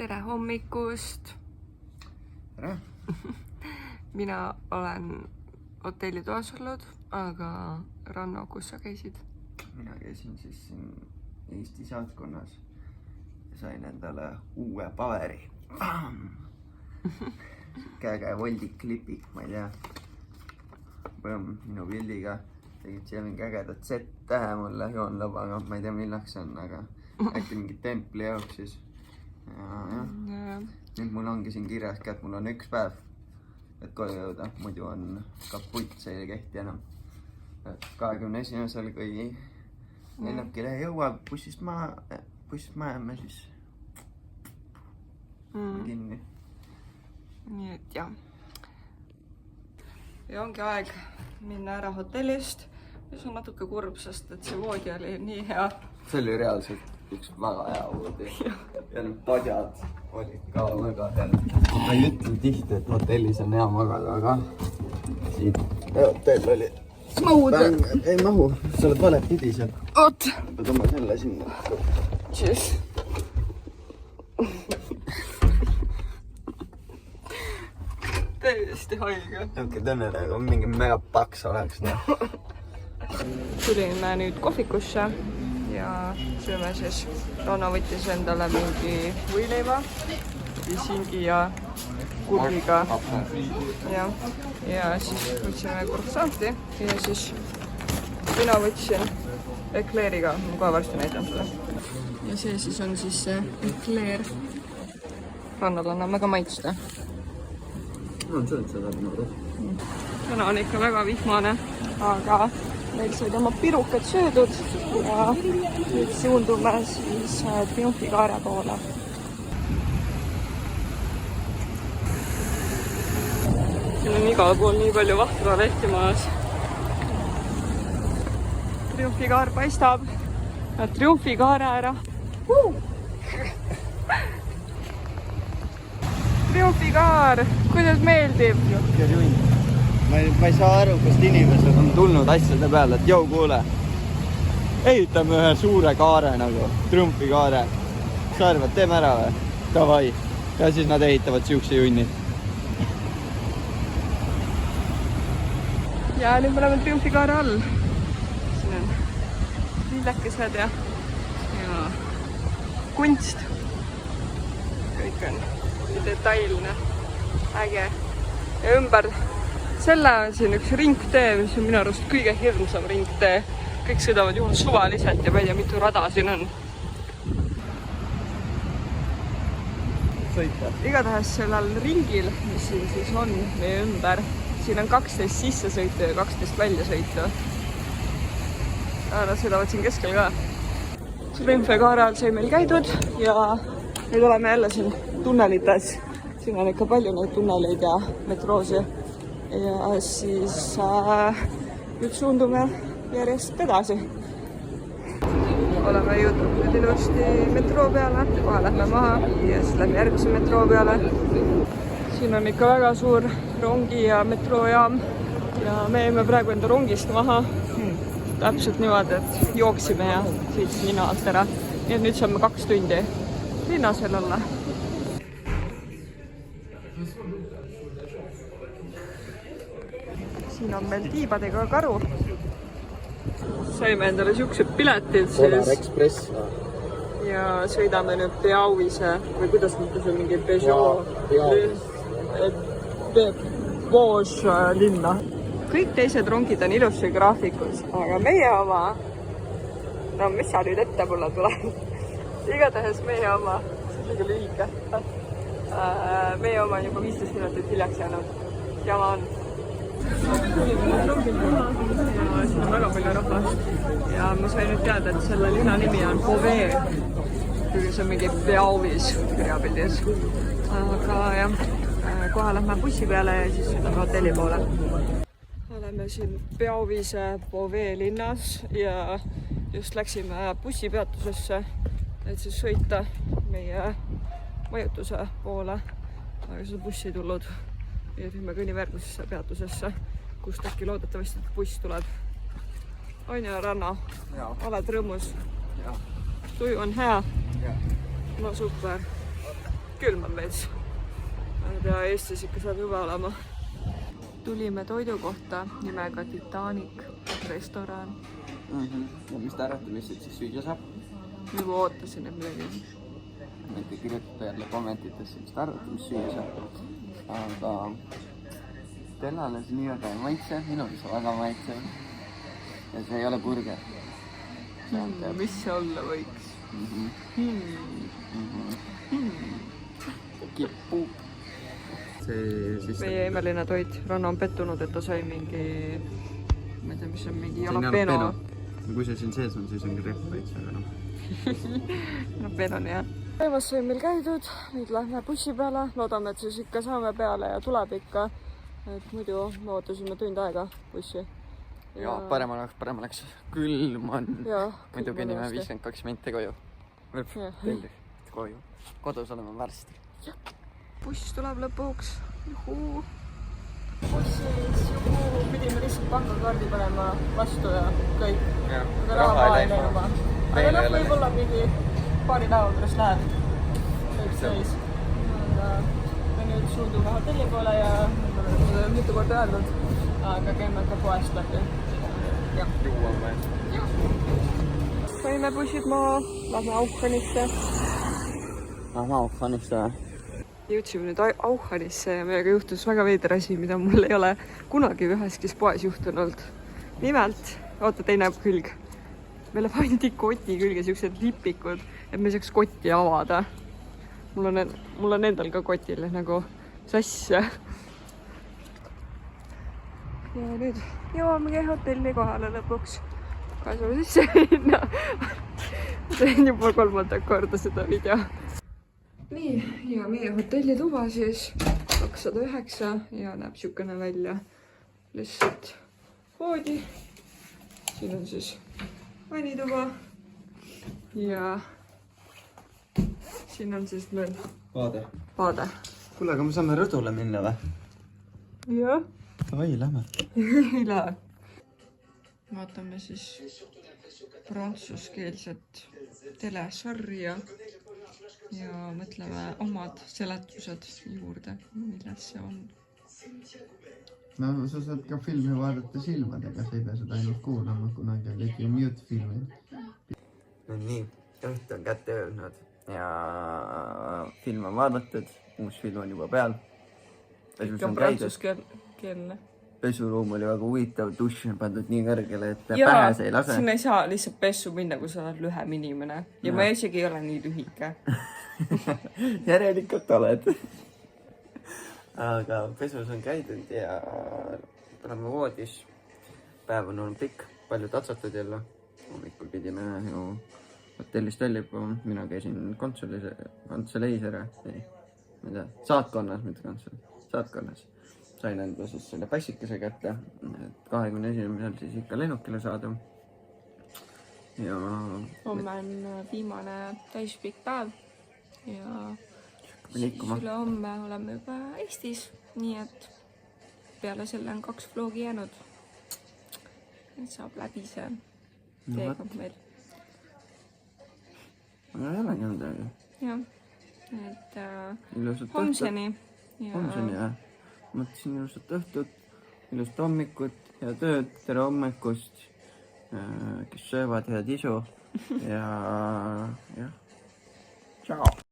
tere hommikust! Tere! Mina olen hotellitoas olnud, aga Ranno, kus sa käisid? Mina käisin siis siin Eesti saatkonnas ja sain endale uue paveri. Käge voldik klipik, ma ei tea. Minu pildiga tegid siia mingi ägedat Z-tähe mulle joonlabaga, ma ei tea millaks see on, aga äkki mingi templi jaoks siis. Nüüd mul ongi siin kirjas ka, et mul on üks päev, et koju jõuda, muidu on kaputt, see ei kehti enam. 21. kui lennukile jõuab bussist majame, siis kinni. Nii et jah. Ja ongi aeg minna ära hotellist. See on natuke kurb, sest et see voodi oli nii hea. See oli reaalselt üks väga hea voodi. Ja need padjad olid ka väga head. Ma ei ütle tihti, et hotellis on hea magada, aga siin hotell oli ei mahu, sa oled vale pidi seal. Oot! Pead oma selle sinna. Tšüss! Täiesti haige. Niuke tõnnele, kui mingi mega paks oleks. Tulime nüüd kohvikusse ja sööme siis. Ranno võttis endale mingi võileiva, singi ja kurgiga. Ja siis võtsime croissanti ja siis mina võtsin ekleeriga. Ma kohe varsti näitan sulle. Ja see siis on siis see ekleer. Rannal anname ka maitsta. Ma olen söönud seda nagu. Täna on ikka väga vihmane, aga meil said oma pirukad söödud ja nüüd suundume siis Triumfikaare poole. Siin on igal pool nii palju vahtra lehti maas. Triumfikaar paistab. Triumfikaare ära. Triumfikaar, kuidas meeldib? Ma ei saa aru, kust inimesed on tulnud asjade peale, et jõu kuule, ehitame ühe suure kaare nagu, Triumfikaare. Sa arvad, teeme ära või? Davai. Ja siis nad ehitavad siukse junni. Ja nüüd me oleme Triumfikaare all. Siin on lillekesed ja kunst. Kõik on detailne, äge. Ja ümber selle on siin üks ringtee, mis on minu arust kõige hirmsam ringtee. Kõik sõidavad juhul suvaliselt ja ma ei tea, mitu rada siin on. Sõita. Igatahes sellel ringil, mis siin siis on meie ümber, siin on 12 sissesõitu ja 12 väljasõitu. Nad sõidavad siin keskel ka. Triumfikaare all sai meil käidud ja nüüd oleme jälle siin tunnelites. Siin on ikka palju neid tunneleid ja metroosi. Ja siis nüüd suundume järjest edasi. Oleme jõudnud nüüd ilusti metroo peale, kohe lähme maha ja siis lähme järgmise metroo peale. Siin on ikka väga suur rongi ja metroojaam ja me jäime praegu enda rongist maha. Täpselt niimoodi, et jooksime ja siit linna alt ära. Nii et nüüd saame 2 tundi linnas veel olla. Siin on meil tiibadega karu. Saime endale siuksed piletid Polar Express. ja sõidame nüüd Beauvise või kuidas nüüd see mingi Vosges linna. Kõik teised rongid on ilusti graafikus, aga meie oma, no mis sa nüüd ette mulle tuleb? Igatahes meie oma, see on liiga lühike. Meie oma on juba 15 minutit hiljaks jäänud. Jama on. Tulime nüüd rongil maha ja siin on väga palju rahvast. Ja ma sain nüüd teada, et selle linna nimi on Beauvais. Kuigi see on mingi Beauvise kirjapildis. Aga jah, kohe lähme bussi peale ja siis sõidame hotelli poole. Oleme siin Beauvise Beauvais linnas ja just läksime bussipeatusesse, et siis sõita meie majutuse poole. Aga seda bussi ei tulnud. Ja me kõnnime järgmisesse peatusesse, kust äkki loodetavasti buss tuleb. On ju, Ranno? Oled rõõmus? Tuju on hea? No super. külm on veits. Aga Eestis ikka saab juba olema. Tulime toidu kohta nimega Titanic restoran. Ja mis te arvate, mis siit siis süüa saab? Juba ootasin, et midagi. Võite kirjutada jälle kommentitesse, mis te arvate, mis süüa saab. Aga Stellale see nii väga ei maitse, minul see väga maitse. Ja see ei ole burger. Mis see olla võiks? Kipuub. Meie imeline toit. Ranno on pettunud, et ta sai mingi, ma ei tea, mis on mingi jalapeno. Kui see siin sees on, siis on grepp veits, aga noh. Jalapeno on jah. Päevas sai meil käidud, nüüd lähme bussi peale. Loodame, et siis ikka saame peale ja tuleb ikka. Et muidu me ootasime tund aega bussi. Ja parem oleks. Külm on. Muidugi nime 52 minti koju. Koju. Kodus oleme varsti. Buss tuleb lõpuks. Juhuu. Bussis juhuu. Pidime lihtsalt pangakaardi panema vastu ja kõik. Aga raha ei läinuma. Aga noh, võib-olla mingi paari päeva pärast läheb. Kõik seis. Me nüüd suundume hotelli poole ja mitu korda öeldud. Aga käime ka poest läbi. Juua on vaja. Saime bussid maha. Lähme Auchanisse. Lähme Auchanisse. Jõudsime nüüd Auchanisse ja meiega juhtus väga veider asi, mida mul ei ole kunagi üheski poes juhtunud. Nimelt, oota teine külg. Meile pandi koti külge siuksed lipikud, et me saaks kotti avada. Mul on endal ka kotil nagu sass. Ja nüüd jõuamegi hotelli kohale lõpuks. Kasu sisse minna. Teen juba 3. korda seda video. Nii, ja meie hotellituba siis 209 ja näeb siukene välja. Lihtsalt voodi. Siin on siis vannituba. Ja siin on siis meil Vaade. Kuule, aga me saame rõdule minna või? Jah. Oi, lähme. Ei lähe. Vaatame siis prantsuskeelset telesarja. Ja mõtleme omad seletused juurde, milles see on. No sa saad ka filmi vaadata silmadega, sa ei pea seda ainult kuulama, kunagi olid ju mute filmid. No nii, õht on kätte öelnud ja film on vaadatud, uus film on juba peal. Ikka on prantsuskeelne. Pesuruum oli väga huvitav, duši on pandud nii kõrgele, et pähe see ei lase. Sinna ei saa lihtsalt pessu minna, kui sa oled lühem inimene. Ja ma isegi ei ole nii lühike. Järelikult oled. Aga pesus on käidud ja oleme voodis. Päev on olnud pikk, palju tatsatud jälle. Hommikul pidime ju hotellist välja juba. Mina käisin konsuleis ära. Ei, ma ei tea, saatkonnas, mitte konsul. Saatkonnas. Sain enda siis selle passikese kätte, et 21. siis ikka lennukile saada. Ja homme on viimane täispikk päev ja üle homme oleme juba Eestis, nii et peale selle on 2 vlogi jäänud. Et saab läbi see teekond meil. Aga ei olegi midagi. Jah, et homseni. Homseni, jah. Mõtlesin ilusat õhtut, ilust hommikut, hea tööd, tere hommikust, kes söövad head isu ja jah, tšau!